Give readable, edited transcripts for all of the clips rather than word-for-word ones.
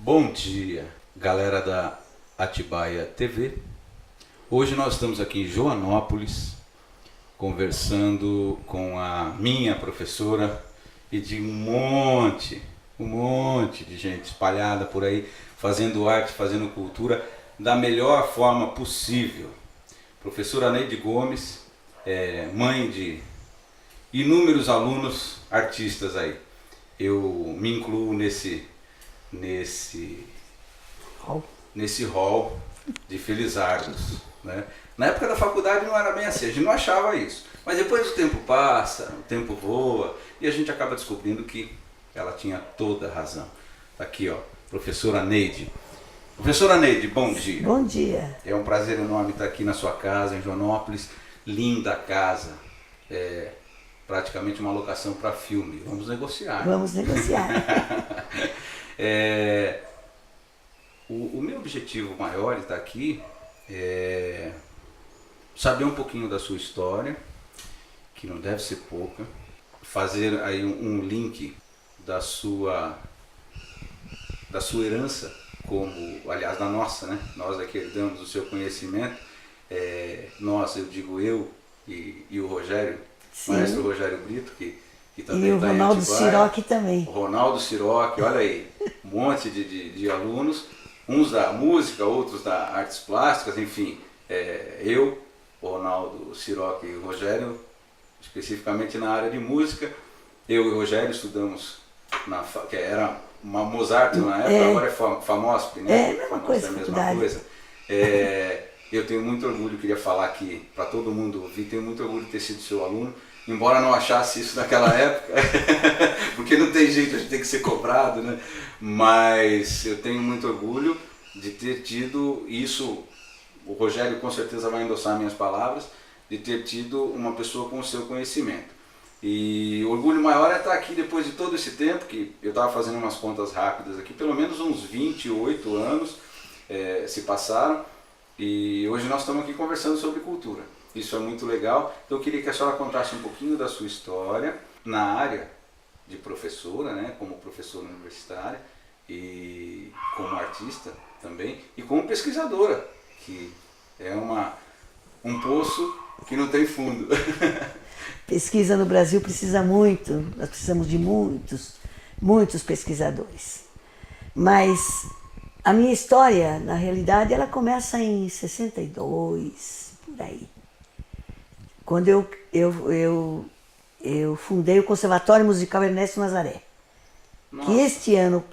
Bom dia, galera da Atibaia TV. Hoje nós estamos aqui em Joanópolis, conversando com a minha professora e de um monte de gente espalhada por aí, fazendo arte, fazendo cultura da melhor forma possível. Professora Neide Gomes, mãe de inúmeros alunos artistas aí. Eu me incluo nesse hall de felizardos, né? Na época da faculdade não era bem assim, a gente não achava isso. Mas depois o tempo passa, o tempo voa e a gente acaba descobrindo que ela tinha toda a razão. Tá aqui, ó, professora Neide. Professora Neide, bom dia. Bom dia. É um prazer enorme estar aqui na sua casa, em Joanópolis. Linda casa. Praticamente uma locação para filme. Vamos negociar. Vamos negociar. O meu objetivo maior de estar aqui é saber um pouquinho da sua história, que não deve ser pouca, fazer aí um link da sua herança, como, aliás, da nossa, né? Nós aqui herdamos o seu conhecimento, nós, eu digo eu e o Rogério, Sim. Maestro Rogério Brito, que também e o está Ronaldo em Atibaia. Siroc também. O Ronaldo Siroc, olha aí, um monte de alunos, uns da música, outros da artes plásticas, enfim, eu, o Ronaldo Siroc e o Rogério, especificamente na área de música. Eu e o Rogério estudamos, que era uma Mozart na época, agora é FAMOSP, né? Mesma coisa, é a mesma coisa. Eu tenho muito orgulho, queria falar aqui para todo mundo ouvir, tenho muito orgulho de ter sido seu aluno, embora não achasse isso naquela época, porque não tem jeito, a gente tem que ser cobrado, né? Mas eu tenho muito orgulho de ter tido isso, o Rogério com certeza vai endossar minhas palavras, de ter tido uma pessoa com o seu conhecimento. E o orgulho maior é estar aqui depois de todo esse tempo, que eu estava fazendo umas contas rápidas aqui, pelo menos uns 28 anos se passaram, e hoje nós estamos aqui conversando sobre cultura. Isso é muito legal. Então eu queria que a senhora contasse um pouquinho da sua história na área de professora, né, como professora universitária e como artista também, e como pesquisadora, que é um poço que não tem fundo. Pesquisa no Brasil precisa muito, nós precisamos de muitos pesquisadores. Mas a minha história, na realidade, ela começa em 62, por aí. Quando eu fundei o Conservatório Musical Ernesto Nazaré, que este ano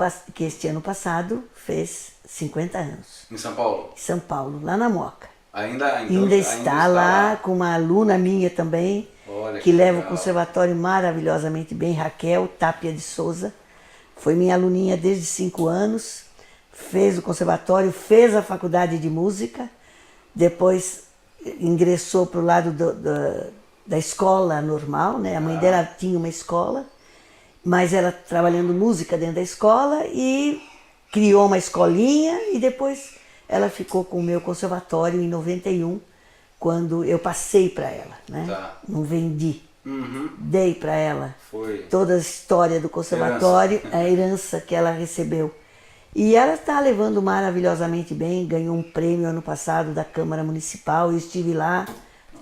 passado fez 50 anos. Em São Paulo? Em São Paulo, lá na Moca. Ainda está lá com uma aluna minha também, que leva o conservatório maravilhosamente bem, Raquel Tapia de Souza. Foi minha aluninha desde 5 anos, fez o conservatório, fez a faculdade de música, depois ingressou para o lado da escola normal, né? A mãe dela tinha uma escola, mas ela trabalhando música dentro da escola e criou uma escolinha e depois ela ficou com o meu conservatório em 91, quando eu passei para ela, né? Não vendi, dei para ela toda a história do conservatório, a herança que ela recebeu. E ela está levando maravilhosamente bem, ganhou um prêmio ano passado da Câmara Municipal, eu estive lá,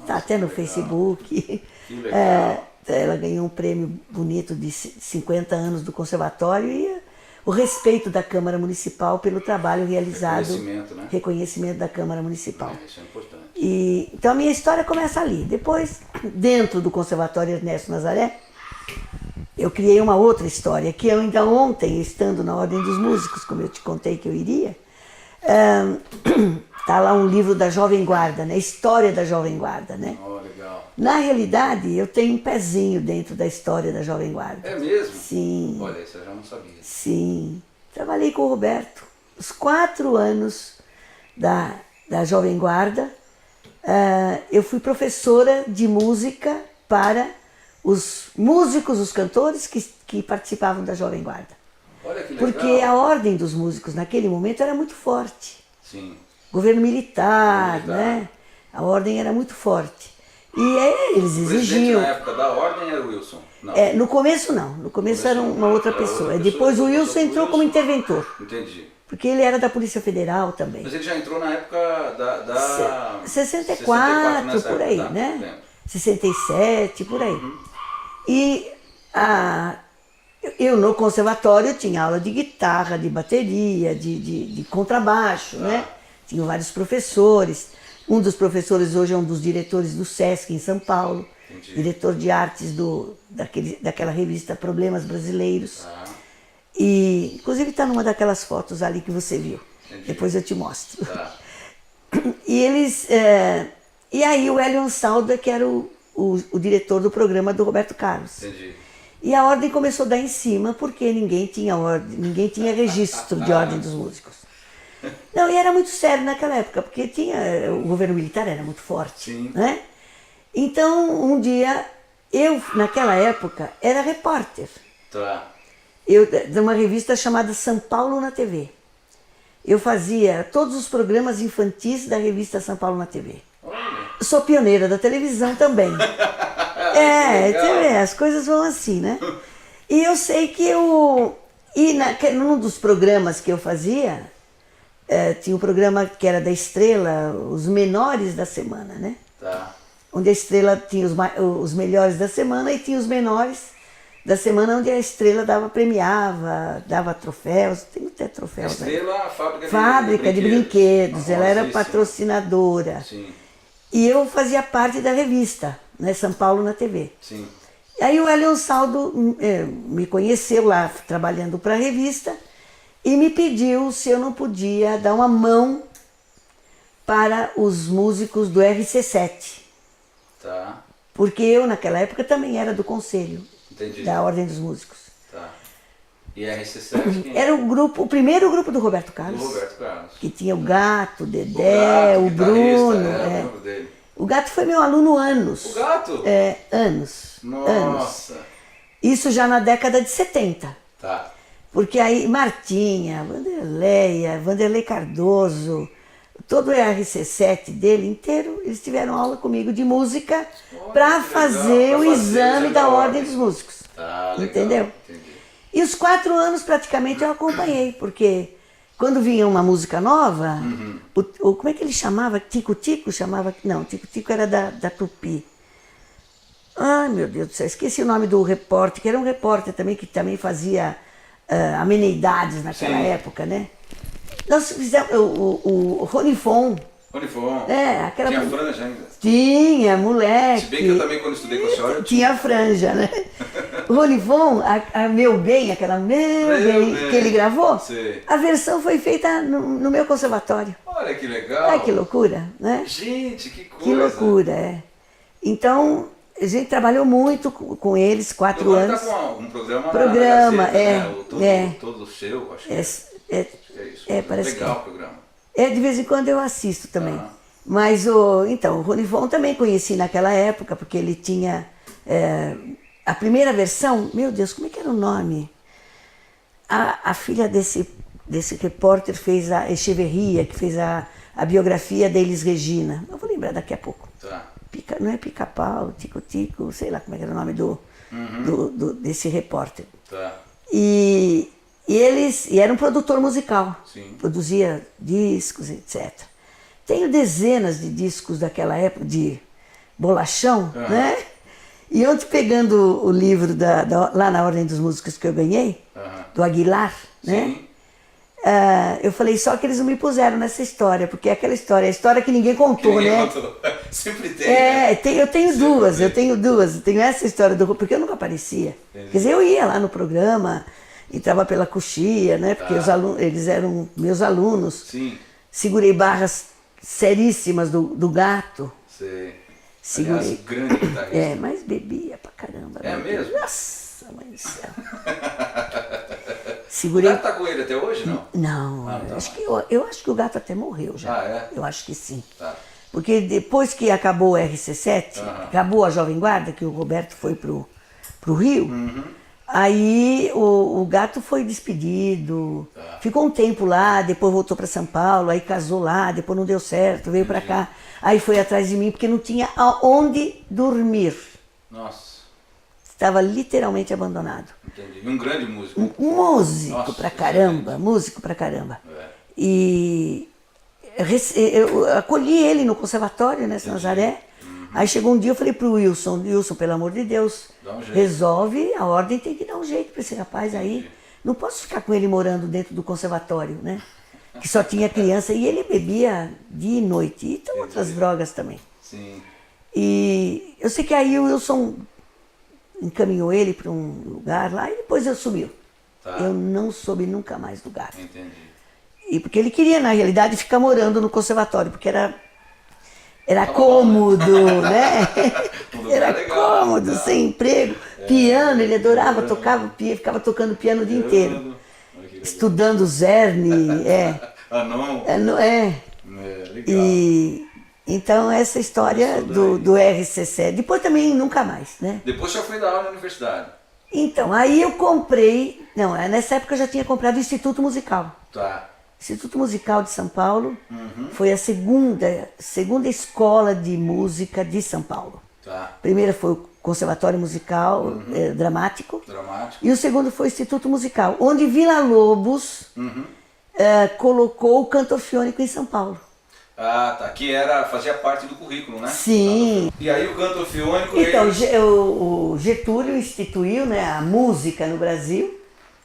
está até no Facebook. Que legal. Ela ganhou um prêmio bonito de 50 anos do conservatório e o respeito da Câmara Municipal pelo trabalho realizado. Reconhecimento, né? Reconhecimento da Câmara Municipal. Isso é importante. Então a minha história começa ali. Depois, dentro do Conservatório Ernesto Nazaré, eu criei uma outra história, que eu ainda ontem, estando na Ordem dos Músicos, como eu te contei que eu iria, está lá um livro da Jovem Guarda, né? História da Jovem Guarda, né? Legal. Na realidade, eu tenho um pezinho dentro da história da Jovem Guarda. É mesmo? Sim. Olha, isso eu já não sabia. Sim. Trabalhei com o Roberto. Os 4 anos da Jovem Guarda, eu fui professora de música para os músicos, os cantores que participavam da Jovem Guarda. Olha que legal. Porque a ordem dos músicos naquele momento era muito forte. Sim. Governo militar, né? A ordem era muito forte. E eles exigiam. Na época da ordem era o Wilson? Não. No começo não, no começo era uma outra pessoa. Depois o Wilson entrou como interventor. Entendi. Porque ele era da Polícia Federal também. Mas ele já entrou na época da 64, por aí, época, né? Lembro. 67, por aí. E eu no conservatório tinha aula de guitarra, de bateria, de contrabaixo, né? Tinha vários professores. Um dos professores hoje é um dos diretores do Sesc em São Paulo. Entendi. Diretor de artes daquela revista Problemas Brasileiros. E inclusive está numa daquelas fotos ali que você viu. Entendi. Depois eu te mostro. Tá. E eles. E aí o Hélio Ansaldo, que era o diretor do programa do Roberto Carlos. Entendi. E a ordem começou a dar em cima, porque ninguém tinha ordem, ninguém tinha registro de ordem dos músicos. Não, e era muito sério naquela época, porque o governo militar era muito forte. Sim. Né? Então, um dia, eu, naquela época, era repórter. Tá. De uma revista chamada São Paulo na TV. Eu fazia todos os programas infantis da revista São Paulo na TV. Olha. Sou pioneira da televisão também. As coisas vão assim, né? E eu sei que num dos programas que eu fazia, tinha um programa que era da Estrela, os menores da semana, né? Tá. Onde a Estrela tinha os melhores da semana e tinha os menores da semana, onde a Estrela premiava, dava troféus. Tem até troféus. Estrela, né? fábrica de brinquedos. Ela era isso. patrocinadora. Sim. E eu fazia parte da revista, né? São Paulo na TV. Sim. Aí o Hélio Ansaldo me conheceu lá trabalhando para a revista e me pediu se eu não podia dar uma mão para os músicos do RC7. Tá. Porque eu, naquela época, também era do conselho. Entendi. Da Ordem dos Músicos. Tá. E RC7 quem? Era o primeiro grupo do Roberto Carlos. Do Roberto Carlos. Que tinha o Gato, o Dedé, o Bruno. lembro dele. O Gato foi meu aluno anos. O Gato? Anos. Nossa. Anos. Isso já na década de 70. Tá. Porque aí Martinha, Vanderlei Cardoso, todo o RC7 dele inteiro, eles tiveram aula comigo de música para fazer o exame da Ordem dos Músicos. Tá, legal. Entendeu? Entendi. E os 4 anos praticamente eu acompanhei, porque quando vinha uma música nova, como é que ele chamava? Tico-Tico chamava? Não, Tico-Tico era da Tupi. Ai, meu Deus do céu, esqueci o nome do repórter, que era um repórter também, que também fazia amenidades naquela época, né? Nós fizemos o Ronifon. Ronifon. Aquela... Tinha franja ainda? Tinha, moleque. Se bem que eu também, quando estudei com a senhora... Tinha franja, né? O Ronifon, Meu Bem, aquela Meu Bem, que ele gravou, Sei. a versão foi feita no meu conservatório. Olha que legal. Olha que loucura, né? Gente, que coisa. Que loucura, Então, a gente trabalhou muito com eles, 4 anos. Agora tá com um programa Programa, na Gazeta, né? Todo seu, acho que é isso. Parece legal que o programa. de vez em quando eu assisto também. Mas então, o Ronifon também conheci naquela época, porque ele tinha a primeira versão, meu Deus, como é que era o nome? A filha desse repórter fez a Echeverria, que fez a biografia da Elis Regina. Eu vou lembrar daqui a pouco. Tá. Não é Pica-Pau, Tico-Tico, sei lá como é que era o nome desse repórter. Tá. E era um produtor musical. Sim. Produzia discos, etc. Tenho dezenas de discos daquela época, de bolachão, né? E ontem, pegando o livro lá na Ordem dos Músicos que eu ganhei, do Aguilar, né? Eu falei, só que eles não me puseram nessa história, porque é aquela história, a história que ninguém contou, né? Contou. Sempre tem, né? Eu tenho duas. Eu tenho essa história porque eu nunca aparecia. Quer dizer, eu ia lá no programa, entrava pela coxia, né? Porque eles eram meus alunos. Sim. Segurei barras seríssimas do Gato. Sei. Segurei. Aliás, grande guitarrista. Mas bebia pra caramba. É mesmo? Nossa, mãe do céu. Segurei. O Gato tá com ele até hoje, não? Não, eu acho que o Gato até morreu já. Eu acho que sim. Tá. Porque depois que acabou o RC7, acabou a Jovem Guarda, que o Roberto foi pro Rio, aí o Gato foi despedido, ficou um tempo lá, depois voltou para São Paulo, aí casou lá, depois não deu certo, veio para cá, aí foi atrás de mim porque não tinha aonde dormir. Nossa. estava literalmente abandonado. Entendi. E um grande músico. Músico. Nossa, pra caramba, músico pra caramba. E eu acolhi ele no conservatório, né, em Nazaré. Aí chegou um dia, eu falei pro Wilson, pelo amor de Deus, resolve, a ordem tem que dar um jeito para esse rapaz aí. Não posso ficar com ele morando dentro do conservatório, né? Que só tinha criança e ele bebia dia e noite. E tem outras drogas também. Sim. E eu sei que aí o Wilson encaminhou ele para um lugar lá e depois ele sumiu. Tá. Eu não soube nunca mais do gato. Entendi. E porque ele queria, na realidade, ficar morando no conservatório, porque era cômodo, né? Era cômodo, sem emprego. Piano, ele adorava, ficava tocando piano o dia inteiro. Estudando Zerni, Ah, não? Legal. E então essa história do RCC. Depois também nunca mais, né? Depois já foi dar aula na universidade. Então, aí eu comprei, nessa época eu já tinha comprado o Instituto Musical. Tá. Instituto Musical de São Paulo foi a segunda escola de música de São Paulo. Tá. Primeiro foi o Conservatório Musical Dramático. E o segundo foi o Instituto Musical, onde Villa-Lobos colocou o canto orfeônico em São Paulo. Ah, tá. Que fazia parte do currículo, né? Sim. E aí o canto orfeônico... Então, o Getúlio instituiu, né, a música no Brasil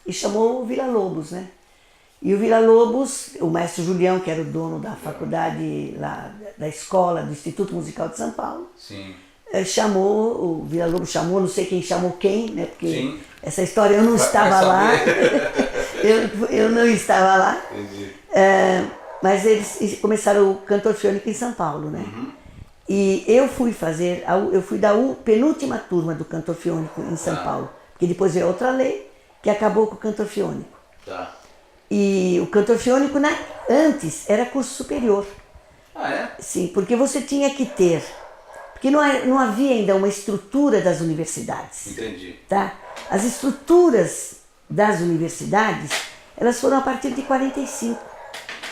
e chamou o Villa-Lobos, né? E o Villa-Lobos, o maestro Julião, que era o dono da faculdade, lá, da escola, do Instituto Musical de São Paulo, sim, o Villa-Lobos chamou, não sei quem chamou quem, né? Porque sim, essa história eu não estava lá, eu não estava lá, mas eles começaram o canto orfeônico em São Paulo, né? E eu fui da penúltima turma do canto orfeônico em São Paulo, porque depois veio outra lei que acabou com o canto orfeônico. Tá. E o canto orfeônico antes era curso superior. Ah, é? Sim, porque você tinha que ter... Porque não havia ainda uma estrutura das universidades. Entendi. Tá? As estruturas das universidades, elas foram a partir de 45,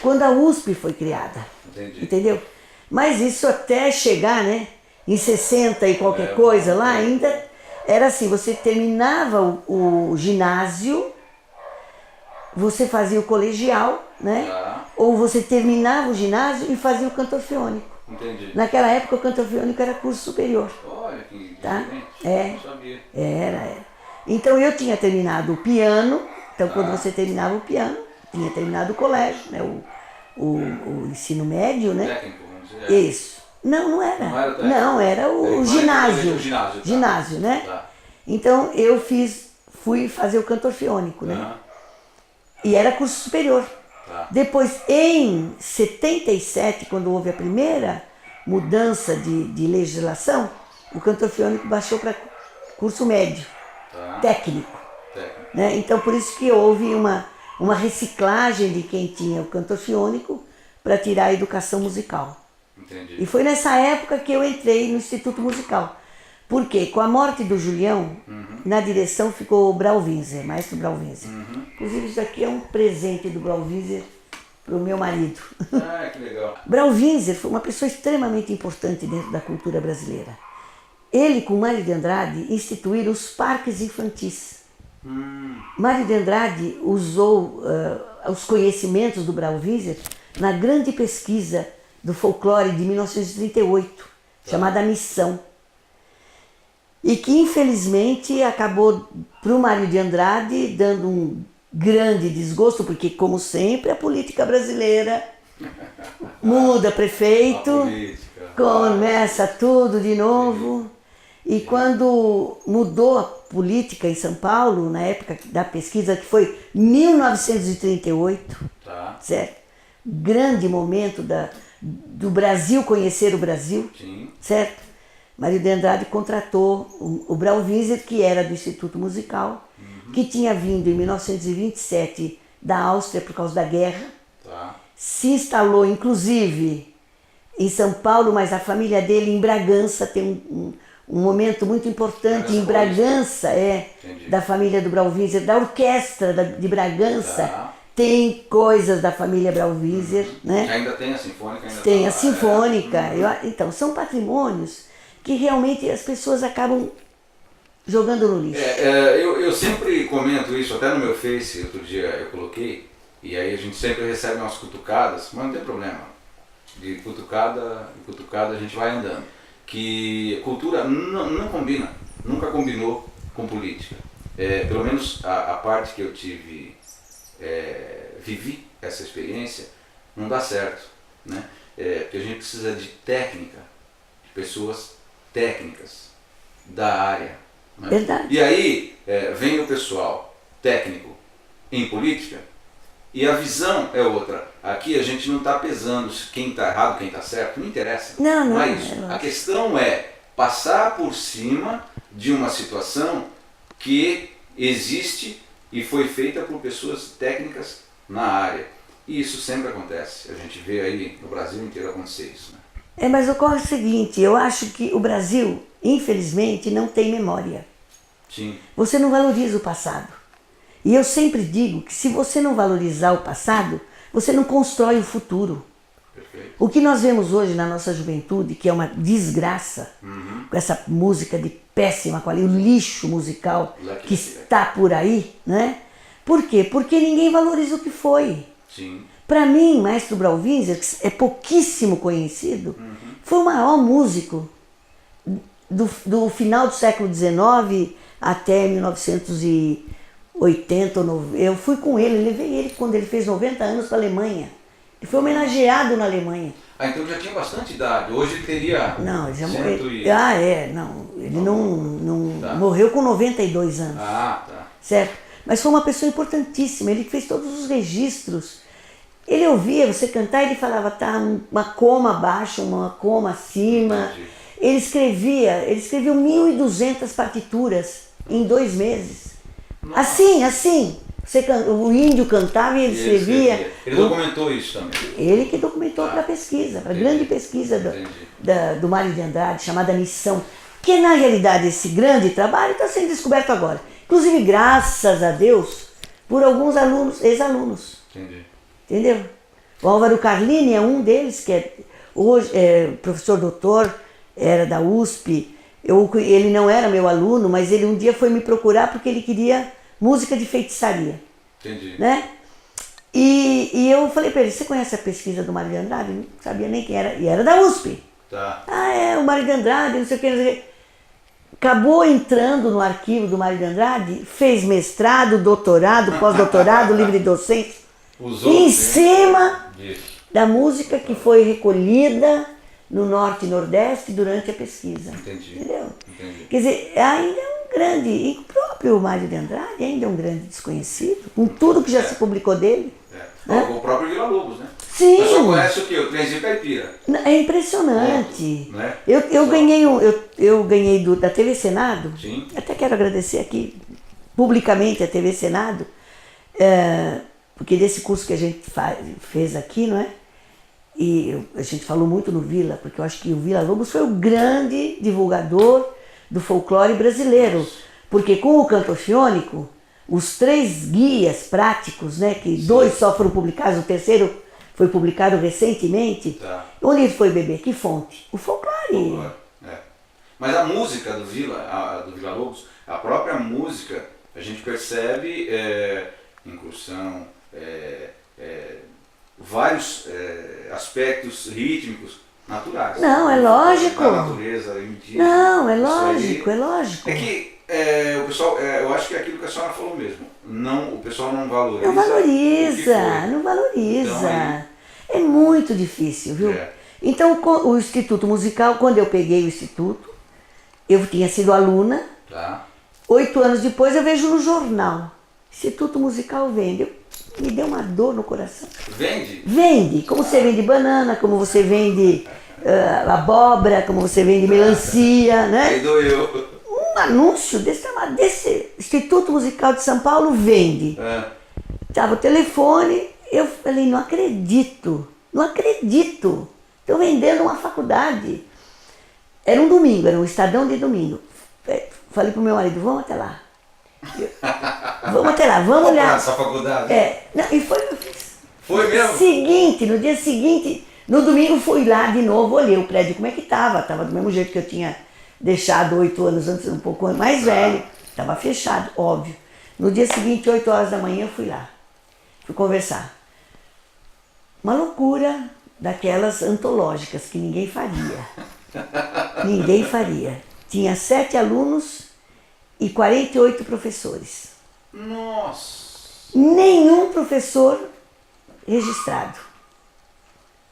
quando a USP foi criada. Entendi. Entendeu? Mas isso até chegar, né, em 60 e qualquer coisa lá, ainda era assim, você terminava o ginásio, você fazia o colegial, né? Ou você terminava o ginásio e fazia o canto orfeônico. Entendi. Naquela época o canto orfeônico era curso superior. Olha que tá? Não sabia. Era. Então eu tinha terminado o piano, então quando você terminava o piano, tinha terminado o colégio, né? O ensino médio, né? Técnico, vamos dizer. Isso. Não era. Não era técnico. Não, era o ginásio. Ginásio, né? Tá. Então eu fui fazer o canto orfeônico, né? E era curso superior. Tá. Depois, em 77, quando houve a primeira mudança de legislação, o canto orfeônico baixou para curso médio, técnico. Né? Então, por isso que houve uma reciclagem de quem tinha o canto orfeônico para tirar a educação musical. Entendi. E foi nessa época que eu entrei no Instituto Musical. Porque com a morte do Julião, na direção ficou o Brau Winzer, maestro Brau Winzer. Inclusive isso aqui é um presente do Brau Winzer para o meu marido. Ah, que legal. Brau Winzer foi uma pessoa extremamente importante dentro da cultura brasileira. Ele, com Mário de Andrade, instituíram os parques infantis. Mário de Andrade usou os conhecimentos do Brau Winzer na grande pesquisa do folclore de 1938, chamada Missão. E que infelizmente acabou para o Mário de Andrade dando um grande desgosto, porque como sempre a política brasileira muda prefeito, começa tudo de novo. E quando mudou a política em São Paulo, na época da pesquisa, que foi 1938, certo? Grande momento do Brasil conhecer o Brasil, certo? Mário de Andrade contratou o Brau Winzer, que era do Instituto Musical, que tinha vindo em 1927 da Áustria por causa da guerra, se instalou inclusive em São Paulo, mas a família dele em Bragança, tem um momento muito importante em Bragança, da família do Brau Winzer, da orquestra de Bragança, tem coisas da família Brau Winzer, né? Ainda tem a Sinfônica? Tem a Sinfônica, então são patrimônios que realmente as pessoas acabam jogando no lixo. Eu sempre comento isso, até no meu Face, outro dia eu coloquei, e aí a gente sempre recebe umas cutucadas, mas não tem problema. De cutucada em cutucada a gente vai andando. Que cultura não combina, nunca combinou com política. Pelo menos a parte que eu vivi essa experiência, não dá certo, né? Porque a gente precisa de técnica, de pessoas técnicas da área. Né? Verdade. E aí vem o pessoal técnico em política e a visão é outra. Aqui a gente não está pesando quem está errado, quem está certo, não interessa. Não é isso. A questão é passar por cima de uma situação que existe e foi feita por pessoas técnicas na área. E isso sempre acontece. A gente vê aí no Brasil inteiro acontecer isso. Né? Mas ocorre o seguinte, eu acho que o Brasil, infelizmente, não tem memória. Sim. Você não valoriza o passado. E eu sempre digo que se você não valorizar o passado, você não constrói o futuro. Perfeito. O que nós vemos hoje na nossa juventude, que é uma desgraça, com essa música de péssima qualidade, o lixo musical que está por aí, né? Por quê? Porque ninguém valoriza o que foi. Sim. Para mim, Maestro Brau Windsor, que é pouquíssimo conhecido, foi o maior músico do final do século XIX até 1980 ou 90. Eu fui com ele, levei ele quando ele fez 90 anos para a Alemanha. Ele foi homenageado na Alemanha. Então já tinha bastante idade. Hoje ele teria. Não, ele já morreu. Não. Ele não tá. Morreu com 92 anos. Ah, tá. Certo? Mas foi uma pessoa importantíssima. Ele fez todos os registros. Ele ouvia você cantar e ele falava, tá, uma coma abaixo, uma coma acima. Entendi. Ele escreveu 1.200 partituras em 2 meses. Nossa. Assim. O índio cantava e ele escrevia. Ele documentou isso também. Ele que documentou para a pesquisa, para a grande pesquisa do Mário de Andrade, chamada Missão. Que na realidade esse grande trabalho está sendo descoberto agora. Inclusive, graças a Deus, por alguns alunos, ex-alunos. Entendi. Entendeu? O Álvaro Carlini é um deles, que hoje é professor doutor, era da USP. Ele não era meu aluno, mas ele um dia foi me procurar porque ele queria música de feitiçaria. Entendi. Né? E eu falei para ele, você conhece a pesquisa do Mário de Andrade? Não sabia nem quem era. E era da USP. Tá. O Mário de Andrade, não sei o que, não sei o que. Acabou entrando no arquivo do Mário de Andrade, fez mestrado, doutorado, pós-doutorado, livre docência. Em cima da música que foi recolhida no Norte e Nordeste durante a pesquisa. Entendi. Entendeu? Entendi. Quer dizer, ainda é um grande, e o próprio Mário de Andrade ainda é um grande desconhecido, com tudo que já se publicou dele. Né? O próprio Vila Lobos, né? Sim. Você só conhece o quê? O Trenzinho Caipira. É impressionante. Né? Eu ganhei da TV Senado. Sim. Até quero agradecer aqui publicamente a TV Senado, porque desse curso que a gente fez aqui, não é? E a gente falou muito no Vila, porque eu acho que o Vila Lobos foi o grande divulgador do folclore brasileiro. Porque com o canto orfeônico, os 3 guias práticos, né, que 2 só foram publicados, o terceiro foi publicado recentemente. Tá. Onde ele foi beber? Que fonte? O folclore. Mas a música do Vila Lobos, a própria música, a gente percebe incursão, vários aspectos rítmicos naturais. Não, é lógico. Da natureza indígena. Não, é lógico, é lógico. É que o pessoal, eu acho que é aquilo que a senhora falou mesmo. O pessoal não valoriza. Não valoriza. Então, é muito difícil, viu? Então, o Instituto Musical, quando eu peguei o Instituto, eu tinha sido aluna. Tá. 8 anos depois eu vejo no jornal. Instituto Musical vende. Me deu uma dor no coração. Vende? Vende. Como você vende banana, como você vende abóbora, como você vende melancia, né? Aí doeu. Um anúncio desse Instituto Musical de São Paulo vende. Tava o telefone, eu falei, não acredito. Estou vendendo uma faculdade. Era um domingo, era um Estadão de domingo. Falei pro meu marido, vamos até lá. Vamos olhar. Essa faculdade? E foi o que eu fiz. Foi mesmo? No dia seguinte, no domingo fui lá de novo, olhei o prédio como é que estava. Estava do mesmo jeito que eu tinha deixado 8 anos antes, um pouco mais velho. Estava fechado, óbvio. No dia seguinte, 8 horas da manhã, eu fui lá. Fui conversar. Uma loucura daquelas antológicas que ninguém faria. Ninguém faria. Tinha 7 alunos e 48 professores. Nossa! Nenhum professor registrado.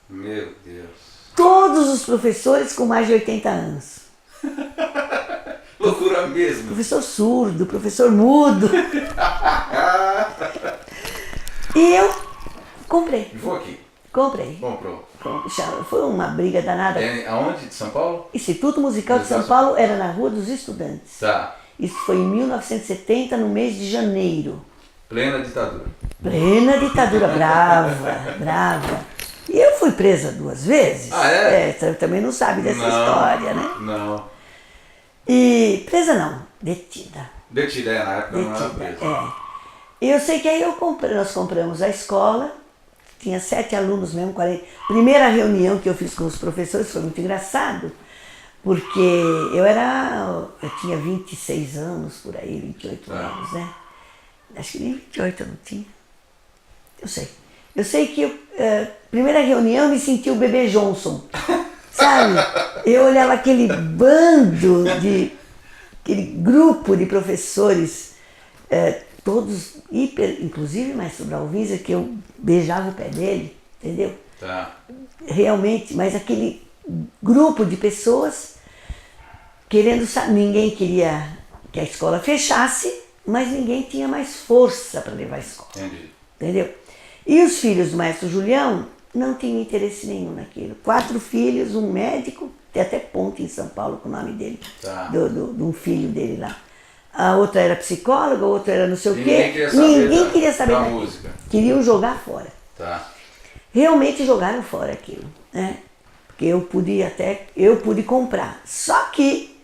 Meu Deus. Todos os professores com mais de 80 anos. Loucura mesmo. Professor surdo, professor mudo. E eu comprei. Vou aqui. Comprei. Comprou. Foi uma briga danada. Aonde? De São Paulo? Instituto Musical de São Paulo era na Rua dos Estudantes. Tá. Isso foi em 1970, no mês de janeiro. Plena ditadura. Plena ditadura, brava, brava. E eu fui presa 2 vezes. Ah, é? Você também não sabe dessa história, né? Não. E presa não, detida. Detida, na época não era presa. E eu sei que aí nós compramos a escola, tinha 7 alunos mesmo, 40. Primeira reunião que eu fiz com os professores foi muito engraçado, porque eu tinha 26 anos por aí, 28 anos, né? Acho que nem 28 eu não tinha. Eu sei que primeira reunião eu me senti o bebê Johnson, sabe? Eu olhava aquele bando aquele grupo de professores, todos inclusive o maestro Brauvinza, que eu beijava o pé dele, entendeu? Tá. Realmente, mas aquele grupo de pessoas querendo saber, ninguém queria que a escola fechasse, mas ninguém tinha mais força para levar a escola. Entendi. Entendeu? E os filhos do maestro Julião não tinham interesse nenhum naquilo. 4 filhos, um médico, tem até ponte em São Paulo com o nome dele, Tá. de um filho dele lá. A outra era psicóloga, a outra era não sei o quê. Ninguém Queria saber da daquilo. música. Queriam jogar fora. Tá. Realmente jogaram fora aquilo, né? Porque eu pude comprar. Só que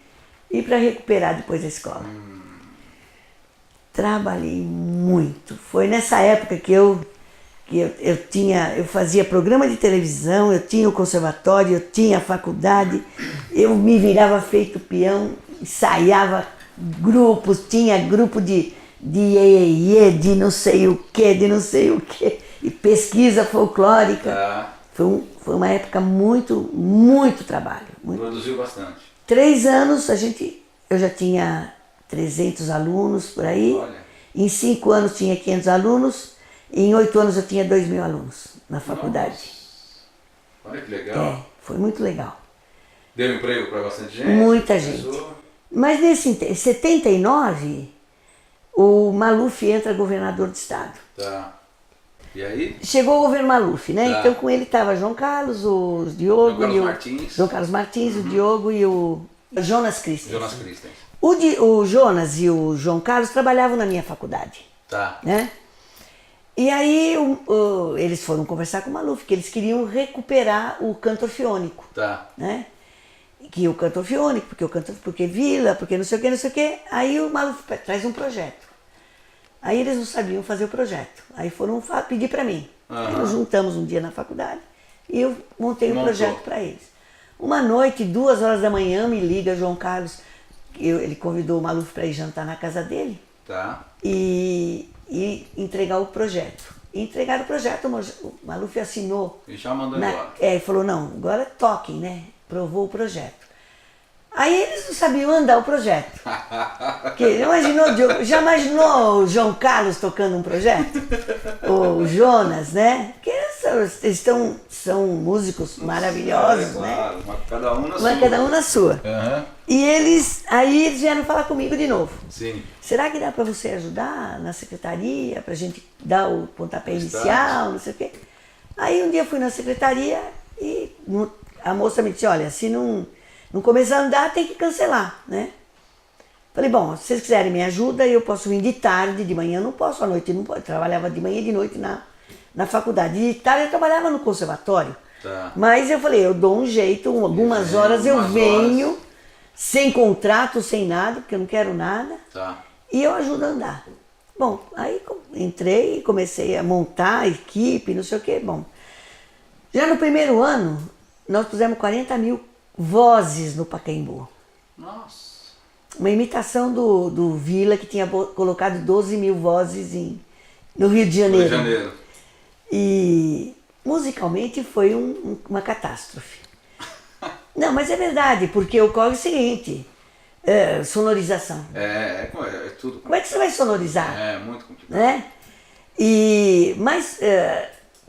ir para recuperar depois da escola. Trabalhei muito. Foi nessa época que eu fazia programa de televisão, eu tinha o conservatório, eu tinha a faculdade, eu me virava feito peão, ensaiava grupos, tinha grupo de iê, de não sei o que, e pesquisa folclórica. Tá. Foi uma época muito, muito trabalho. Produziu bastante. 3 anos eu já tinha 300 alunos por aí. Olha. Em 5 anos tinha 500 alunos. E em 8 anos eu tinha 2.000 alunos na faculdade. Nossa. Olha que legal. Foi muito legal. Deu emprego para bastante gente? Muita gente. Mas em 79, o Maluf entra governador do estado. Tá. E aí? Chegou o governo Maluf, né? Tá. Então com ele estava João Carlos, o Diogo João Carlos Martins, o Diogo e o Jonas Christensen. Jonas Christensen. O Jonas e o João Carlos trabalhavam na minha faculdade. Tá. Né? E aí eles foram conversar com o Maluf, que eles queriam recuperar o canto orfeônico. Tá. Né? Que o canto orfeônico, porque vila, porque não sei o que. Aí o Maluf traz um projeto. Aí eles não sabiam fazer o projeto. Aí foram pedir para mim. Aí nós juntamos um dia na faculdade e eu montei um projeto para eles. Uma noite, 2 horas da manhã, me liga João Carlos. Ele convidou o Maluf para ir jantar na casa dele. Tá. E entregar o projeto. Entregaram o projeto, o Maluf assinou. E já mandou embora. Ele falou, não, agora toquem, né? Provou o projeto. Aí eles não sabiam andar o projeto. Já imaginou o João Carlos tocando um projeto? O Jonas, né? Porque eles são músicos maravilhosos, claro, né? Cada um na sua. Cada um na sua. Uhum. E aí eles vieram falar comigo de novo. Sim. Será que dá para você ajudar na secretaria, para a gente dar o pontapé inicial, não sei o quê? Aí um dia eu fui na secretaria e a moça me disse, olha, se não começar a andar, tem que cancelar, né? Falei, bom, se vocês quiserem me ajuda, eu posso vir de tarde, de manhã eu não posso, à noite eu não posso. Eu trabalhava de manhã e de noite na faculdade. De tarde eu trabalhava no conservatório. Tá. Mas eu falei, eu dou um jeito, algumas horas eu venho, sem contrato, sem nada, porque eu não quero nada. Tá. E eu ajudo a andar. Bom, aí entrei e comecei a montar a equipe, não sei o quê. Bom, já no primeiro ano, nós pusemos 40 mil vozes no Pacaembu. Nossa. Uma imitação do Vila, que tinha colocado 12 mil vozes no Rio de Janeiro. Rio de Janeiro. E musicalmente foi uma catástrofe. Não, mas é verdade, porque ocorre o seguinte, sonorização. É tudo. Como é que você vai sonorizar? É muito complicado. Né? Mas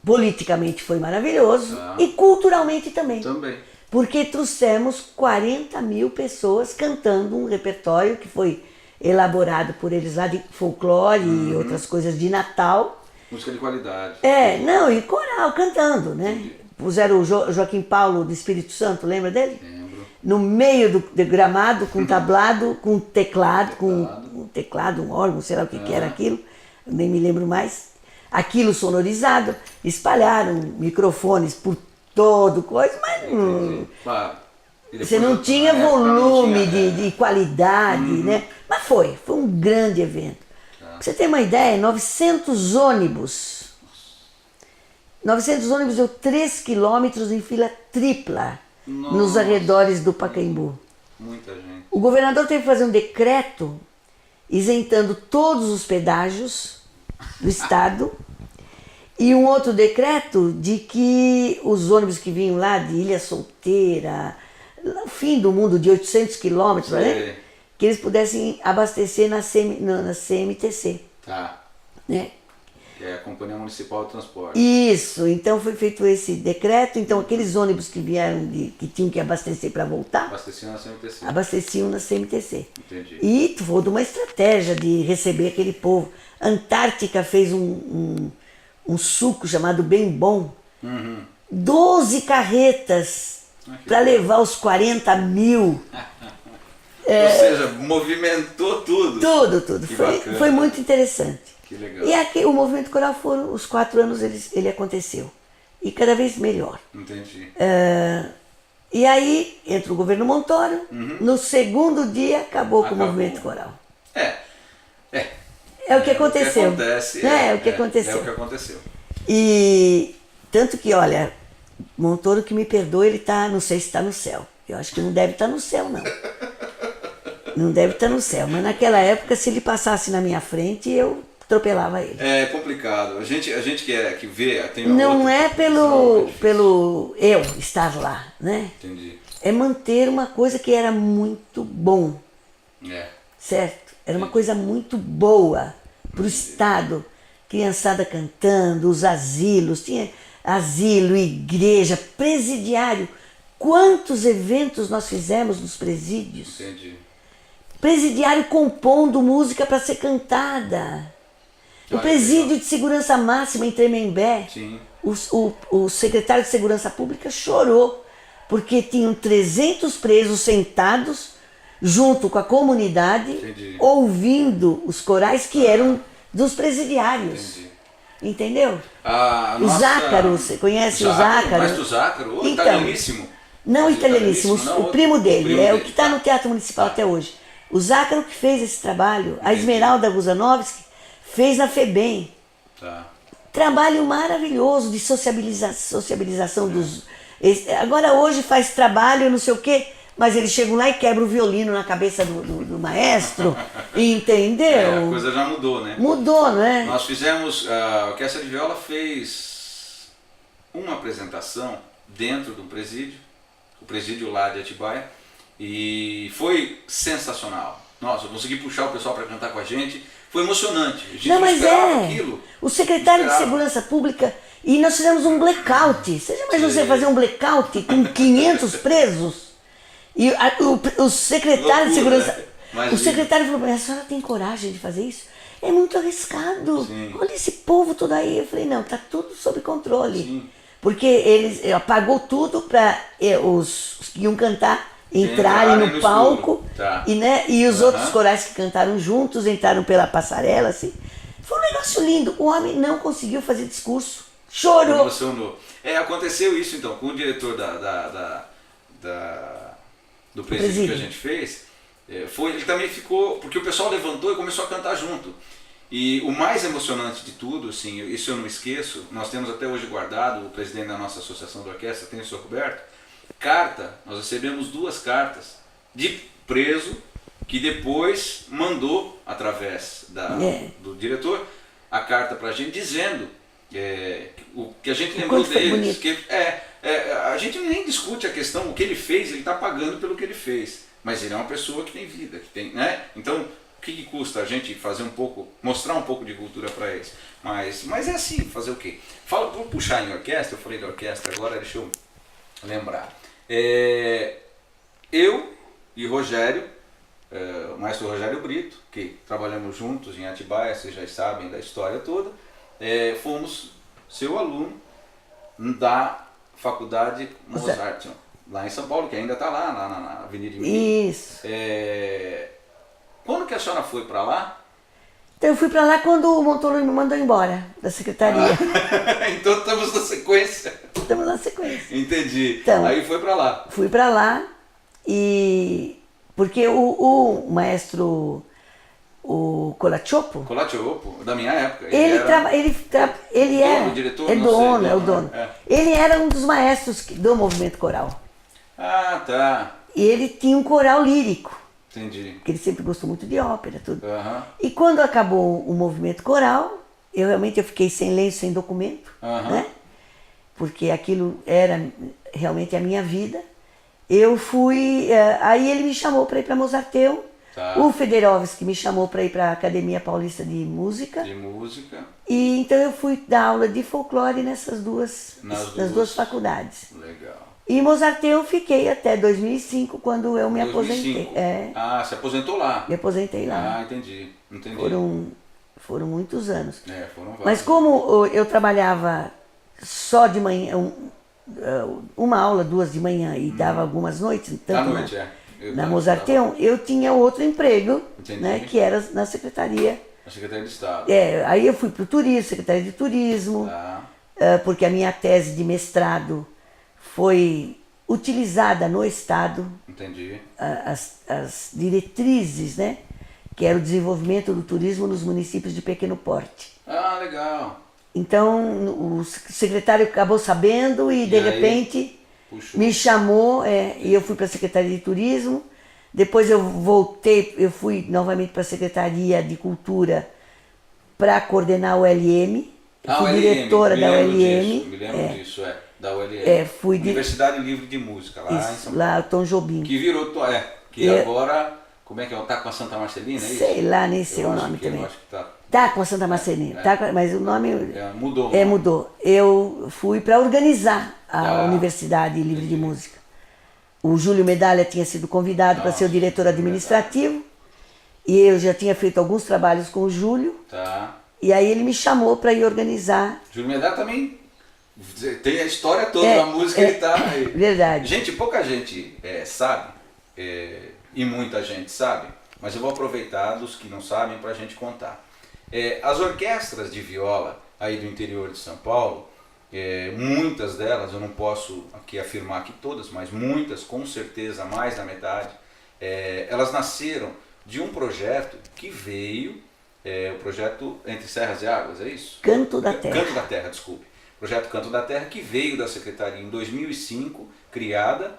politicamente foi maravilhoso e culturalmente também. Também. Porque trouxemos 40 mil pessoas cantando um repertório que foi elaborado por eles lá de folclore e outras coisas de Natal. Música de qualidade. E coral cantando, né? Entendi. Puseram o Joaquim Paulo do Espírito Santo, lembra dele? Lembro. No meio do gramado, com tablado, com teclado, um órgão, sei lá o que era aquilo, eu nem me lembro mais. Aquilo sonorizado, espalharam microfones por todo coisa, mas Claro. você não tinha volume de qualidade, né? Mas foi um grande evento. Pra você ter uma ideia, 900 ônibus. 900 ônibus deu 3 quilômetros em fila tripla nos arredores do Pacaembu. Muita gente. O governador teve que fazer um decreto isentando todos os pedágios do estado e um outro decreto de que os ônibus que vinham lá de Ilha Solteira, no fim do mundo de 800 quilômetros, né? Que eles pudessem abastecer na CMTC. Tá. Né? Que é a Companhia Municipal de Transporte. Isso, então foi feito esse decreto, então aqueles ônibus que vieram, que tinham que abastecer para voltar, Abasteciam na CMTC. abasteciam na CMTC. Entendi. E foi de uma estratégia de receber aquele povo. Antártica fez um suco chamado Bem Bom, 12 carretas para levar os 40 mil. Ou seja, movimentou tudo. Tudo. Foi muito interessante. Que legal. E aqui o movimento coral foram os 4 anos ele aconteceu. E cada vez melhor. Entendi. E aí entra o governo Montoro, no segundo dia acabou com o movimento coral. É o que aconteceu. É o que aconteceu. E tanto que, olha, Montoro que me perdoa, ele tá, não sei se está no céu. Eu acho que não deve estar no céu, não. Não deve estar no céu. Mas naquela época, se ele passasse na minha frente, eu atropelava ele. É complicado. A gente que vê, tem uma não outra é pelo eu estar lá, né? Entendi. É manter uma coisa que era muito bom. Certo? Era uma coisa muito boa para o Estado. Criançada cantando, os asilos, tinha asilo, igreja, presidiário. Quantos eventos nós fizemos nos presídios? Entendi. Presidiário compondo música para ser cantada. O presídio de segurança máxima em Tremembé, o secretário de Segurança Pública chorou, porque tinham 300 presos sentados junto com a comunidade, ouvindo os corais que eram dos presidiários. Entendeu? O Zácaro, você conhece o Zácaro? Mas o Zácaro, então, italianíssimo. Não italianíssimo, o primo dele, é o que está no Teatro Municipal até hoje. O Zácaro que fez esse trabalho, a Esmeralda Guzanovski fez na FEBEM. Trabalho maravilhoso de sociabilização dos... Agora hoje faz trabalho, não sei o quê, mas eles chegam lá e quebram o violino na cabeça do maestro, entendeu? A coisa já mudou, né? Mudou, não é? Nós fizemos, a Orquestra de Viola fez uma apresentação dentro do presídio, o presídio lá de Atibaia, e foi sensacional. Nossa, eu consegui puxar o pessoal para cantar com a gente, foi emocionante. A gente não esperava aquilo. O secretário de Segurança Pública, e nós fizemos um blackout. Você já imaginou você fazer um blackout com 500 presos? E o secretário de Segurança... O secretário falou, mas a senhora tem coragem de fazer isso? É muito arriscado. Olha esse povo todo aí. Eu falei, não, tá tudo sob controle. Porque eles apagou tudo para os que iam cantar entrarem no palco e os outros corais que cantaram juntos entraram pela passarela, assim. Foi um negócio lindo. O homem não conseguiu fazer discurso. Chorou. Emocionou. Aconteceu isso então com o diretor do presídio que a gente fez. Ele também ficou, porque o pessoal levantou e começou a cantar junto. E o mais emocionante de tudo, assim, isso eu não esqueço, nós temos até hoje guardado, o presidente da nossa associação de orquestra tem o Sr. Roberto, nós recebemos 2 cartas de preso, que depois mandou, através do diretor, a carta para a gente dizendo o que a gente lembrou deles. Que, a gente nem discute a questão, o que ele fez, ele está pagando pelo que ele fez. Mas ele é uma pessoa que tem vida, que tem, né? Então, o que custa a gente fazer um pouco, mostrar um pouco de cultura para eles? Mas é assim, fazer o quê? Vou puxar em orquestra, eu falei de orquestra agora, deixa eu lembrar. Eu e Rogério, o maestro Rogério Brito, que trabalhamos juntos em Atibaia, vocês já sabem da história toda, fomos seu aluno da Faculdade Mozart, lá em São Paulo, que ainda está lá na Avenida de Mirim. Isso. Quando que a senhora foi para lá? Então eu fui para lá quando o Montoro me mandou embora da secretaria. Então estamos na sequência. Estamos na sequência. Entendi. Então, aí foi para lá. Fui para lá porque o maestro, o Colaccioppo, da minha época. Ele é o diretor, é dono, sei, é o dono. Ele era um dos maestros do movimento coral. Ah, tá. E ele tinha um coral lírico. Entendi. Porque ele sempre gostou muito de ópera, tudo. Uhum. E quando acabou o movimento coral, eu fiquei sem lenço, sem documento, né? Porque aquilo era realmente a minha vida. Eu fui, aí ele me chamou para ir para Mozarteum. Tá. O Federovski me chamou para ir para a Academia Paulista de Música. E então eu fui dar aula de folclore nas duas faculdades. Legal. E em Mozarteum fiquei até 2005, quando eu me 2005. aposentei. Ah, se aposentou lá. Me aposentei lá. Ah, entendi. Foram muitos anos. Foram vários. Mas como eu trabalhava só de manhã, uma aula, 2 de manhã, e dava algumas noites, tanto na Mozarteum, eu tinha outro emprego, né, que era na Secretaria. Na Secretaria de Estado. Aí eu fui para o turismo, Secretaria de Turismo, porque a minha tese de mestrado foi utilizada no Estado. Entendi. As diretrizes, né, que era o desenvolvimento do turismo nos municípios de pequeno porte. Ah, legal. Então o secretário acabou sabendo e de repente me chamou e eu fui para a Secretaria de Turismo. Depois eu fui novamente para a Secretaria de Cultura para coordenar o LM. Fui diretora da ULM. Me lembro disso, da ULM. Universidade Livre de Música, lá em São Paulo. Lá, Tom Jobim. Que virou, agora, como é que é? Tá com a Santa Marcelina, é isso? Sei lá, nem sei o nome também. Eu acho que tá. Tá com a Santa Marcelina, mas o nome mudou. Mudou. Eu fui para organizar a Universidade Livre de Música. O Júlio Medalha tinha sido convidado para ser o diretor administrativo, e eu já tinha feito alguns trabalhos com o Júlio. Tá. E aí ele me chamou para ir organizar. Júlio Medalha também tem a história toda da música, ele tá aí. Verdade. Gente, pouca gente sabe, e muita gente sabe, mas eu vou aproveitar dos que não sabem para a gente contar. As orquestras de viola aí do interior de São Paulo, muitas delas, eu não posso aqui afirmar que todas, mas muitas, com certeza, mais da metade, elas nasceram de um projeto que veio, o projeto Entre Serras e Águas, é isso? Canto da Terra. Canto da Terra, desculpe. Projeto Canto da Terra, que veio da Secretaria em 2005, criada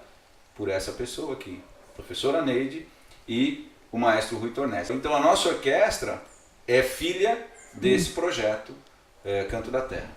por essa pessoa aqui, professora Neide e o maestro Rui Tornesi. Então a nossa orquestra é filha desse projeto Canto da Terra.